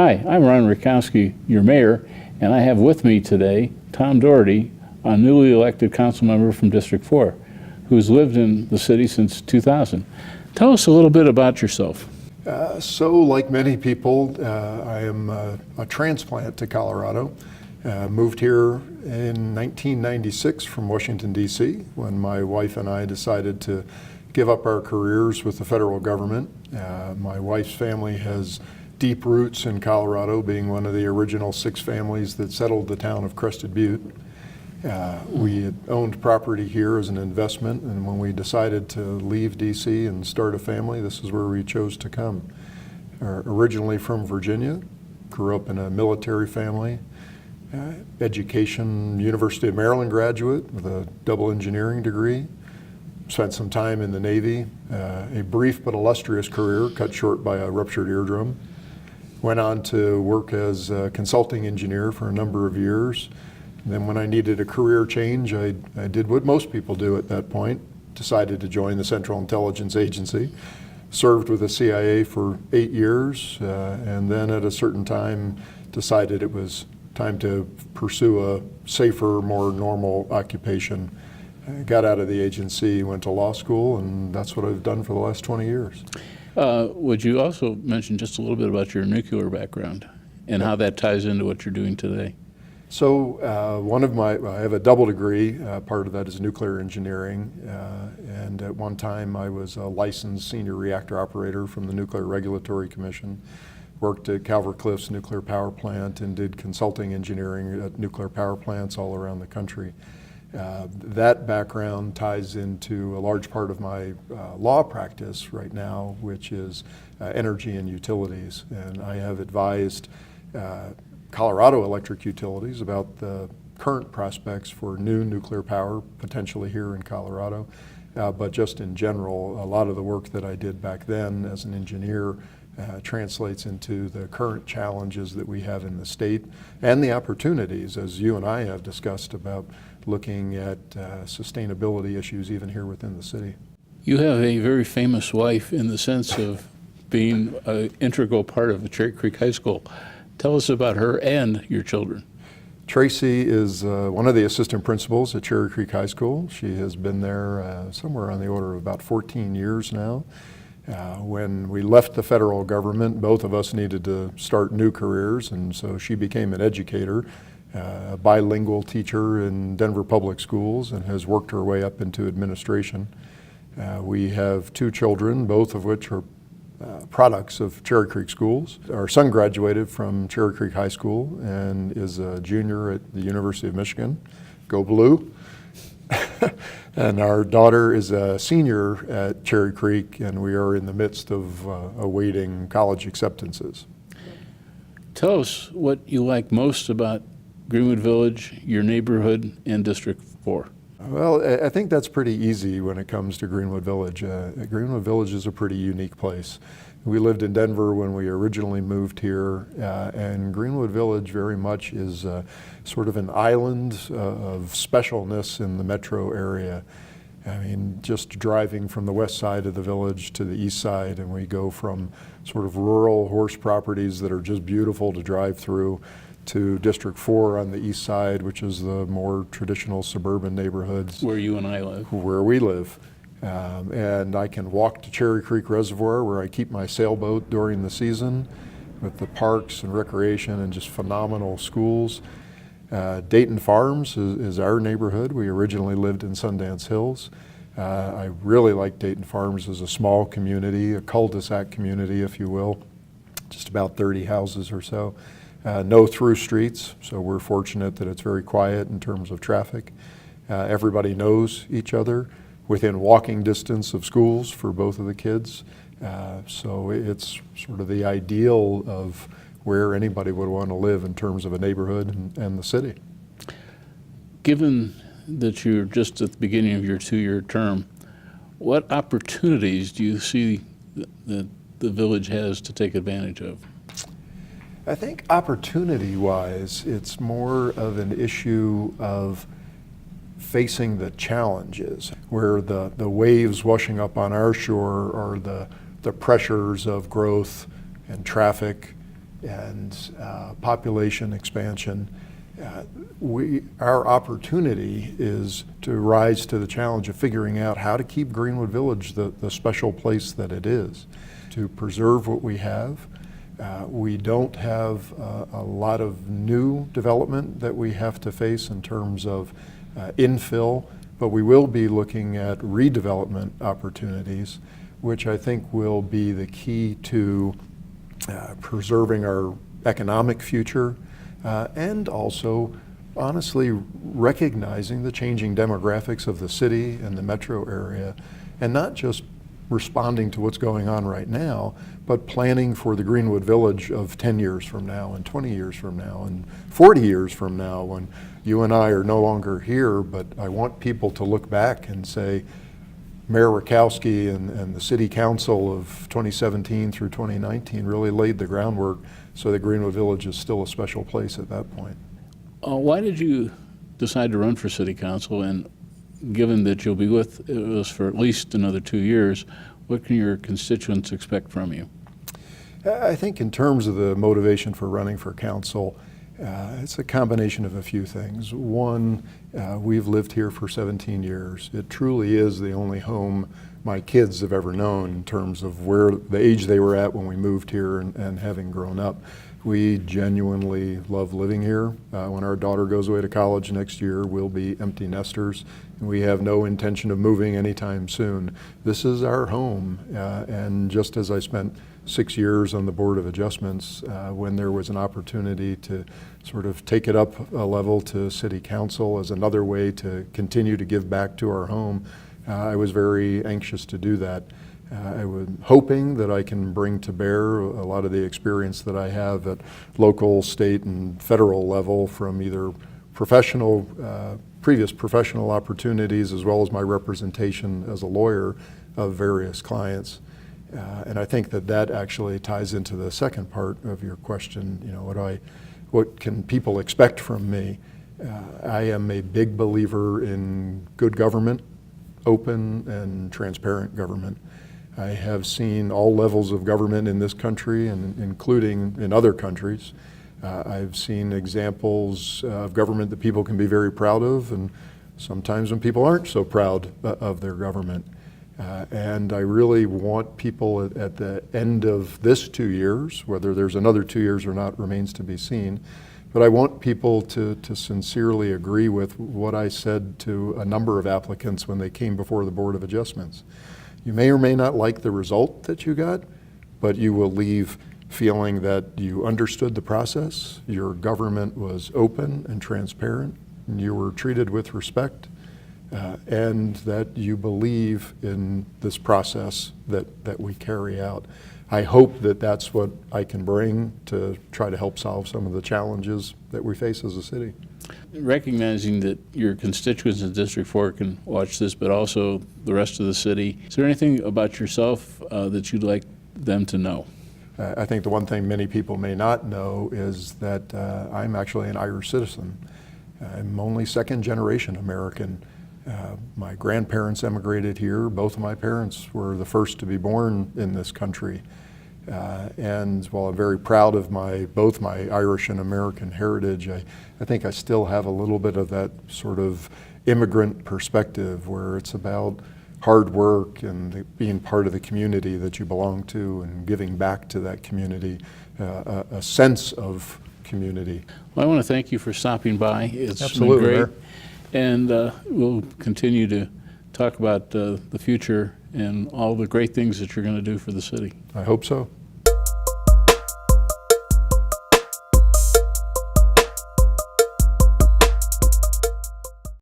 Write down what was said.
Hi, I'm Ron Rakowski, your mayor, and I have with me today Tom Dougherty, a newly elected council member from District 4, who's lived in the city since 2000. Tell us a little bit about yourself. So like many people, I am a transplant to Colorado. Moved here in 1996 from Washington, D.C. when my wife and I decided to give up our careers with the federal government. My wife's family has deep roots in Colorado, being one of the original 6 families that settled the town of Crested Butte. We had owned property here as an investment, and when we decided to leave DC and start a family, this is where we chose to come. Originally from Virginia, grew up in a military family, education, University of Maryland graduate with a double engineering degree, spent some time in the Navy, a brief but illustrious career cut short by a ruptured eardrum. Went on to work as a consulting engineer for a number of years. And then when I needed a career change, I did what most people do at that point, decided to join the Central Intelligence Agency, served with the CIA for 8 years, and then at a certain time decided it was time to pursue a safer, more normal occupation. Got out of the agency, went to law school, and that's what I've done for the last 20 years. Would you also mention just a little bit about your nuclear background and how that ties into what you're doing today? So I have a double degree. Part of that is nuclear engineering. And at one time I was a licensed senior reactor operator from the Nuclear Regulatory Commission. Worked at Calvert Cliffs nuclear power plant and did consulting engineering at nuclear power plants all around the country. That background ties into a large part of my law practice right now, which is energy and utilities. And I have advised Colorado electric utilities about the current prospects for new nuclear power, potentially here in Colorado. But just in general, a lot of the work that I did back then as an engineer translates into the current challenges that we have in the state and the opportunities, as you and I have discussed, about looking at sustainability issues even here within the city. You have a very famous wife in the sense of being an integral part of Cherry Creek High School. Tell us about her and your children. Tracy is one of the assistant principals at Cherry Creek High School. She has been there somewhere on the order of about 14 years now. When we left the federal government, both of us needed to start new careers, and so she became an educator, a bilingual teacher in Denver Public Schools, and has worked her way up into administration. We have 2 children, both of which are products of Cherry Creek schools. Our son graduated from Cherry Creek High School and is a junior at the University of Michigan. Go Blue. And our daughter is a senior at Cherry Creek, and we are in the midst of awaiting college acceptances. Tell us what you like most about Greenwood Village, your neighborhood, and District 4. Well, I think that's pretty easy when it comes to Greenwood Village. Greenwood Village is a pretty unique place. We lived in Denver when we originally moved here, and Greenwood Village very much is sort of an island of specialness in the metro area. I mean, just driving from the west side of the village to the east side, and we go from sort of rural horse properties that are just beautiful to drive through to District 4 on the east side, which is the more traditional suburban neighborhoods. Where you and I live. Where we live. And I can walk to Cherry Creek Reservoir, where I keep my sailboat during the season, with the parks and recreation and just phenomenal schools. Dayton Farms is our neighborhood. We originally lived in Sundance Hills. I really like Dayton Farms as a small community, a cul-de-sac community, if you will, just about 30 houses or so. No through streets, so we're fortunate that it's very quiet in terms of traffic. Everybody knows each other, within walking distance of schools for both of the kids. So it's sort of the ideal of where anybody would want to live in terms of a neighborhood and the city. Given that you're just at the beginning of your 2-year term, what opportunities do you see that the village has to take advantage of? I think opportunity-wise, it's more of an issue of facing the challenges, where the waves washing up on our shore are the pressures of growth and traffic and population expansion, our opportunity is to rise to the challenge of figuring out how to keep Greenwood Village the special place that it is, to preserve what we have. We don't have a lot of new development that we have to face in terms of infill, but we will be looking at redevelopment opportunities, which I think will be the key to preserving our economic future, and also honestly recognizing the changing demographics of the city and the metro area, and not just responding to what's going on right now, but planning for the Greenwood Village of 10 years from now, and 20 years from now, and 40 years from now, when you and I are no longer here. But I want people to look back and say, Mayor Rakowski and the City Council of 2017 through 2019 really laid the groundwork so that Greenwood Village is still a special place at that point. Why did you decide to run for City Council? And given that you'll be with us for at least another 2 years, what can your constituents expect from you? I think in terms of the motivation for running for council, it's a combination of a few things. One, we've lived here for 17 years. It truly is the only home my kids have ever known in terms of where the age they were at when we moved here and having grown up. We genuinely love living here. When our daughter goes away to college next year, we'll be empty nesters, and we have no intention of moving anytime soon. This is our home, and just as I spent 6 years on the Board of Adjustments, when there was an opportunity to sort of take it up a level to City Council as another way to continue to give back to our home, I was very anxious to do that. I was hoping that I can bring to bear a lot of the experience that I have at local, state, and federal level from either professional, previous professional opportunities, as well as my representation as a lawyer of various clients. And I think that actually ties into the second part of your question. You know, what can people expect from me? I am a big believer in good government, open and transparent government. I have seen all levels of government in this country, and including in other countries. I've seen examples of government that people can be very proud of, and sometimes when people aren't so proud of their government. And I really want people at the end of this 2 years, whether there's another 2 years or not remains to be seen, but I want people to sincerely agree with what I said to a number of applicants when they came before the Board of Adjustments. You may or may not like the result that you got, but you will leave feeling that you understood the process, your government was open and transparent, and you were treated with respect, and that you believe in this process that we carry out. I hope that that's what I can bring to try to help solve some of the challenges that we face as a city. Recognizing that your constituents in District 4 can watch this, but also the rest of the city, is there anything about yourself that you'd like them to know? I think the one thing many people may not know is that I'm actually an Irish citizen. I'm only second-generation American. My grandparents emigrated here. Both of my parents were the first to be born in this country. And while I'm very proud of both my Irish and American heritage, I think I still have a little bit of that sort of immigrant perspective where it's about hard work and being part of the community that you belong to and giving back to that community, a sense of community. Well, I want to thank you for stopping by. It's Absolutely, been great. Mayor. And we'll continue to talk about the future and all the great things that you're going to do for the city. I hope so.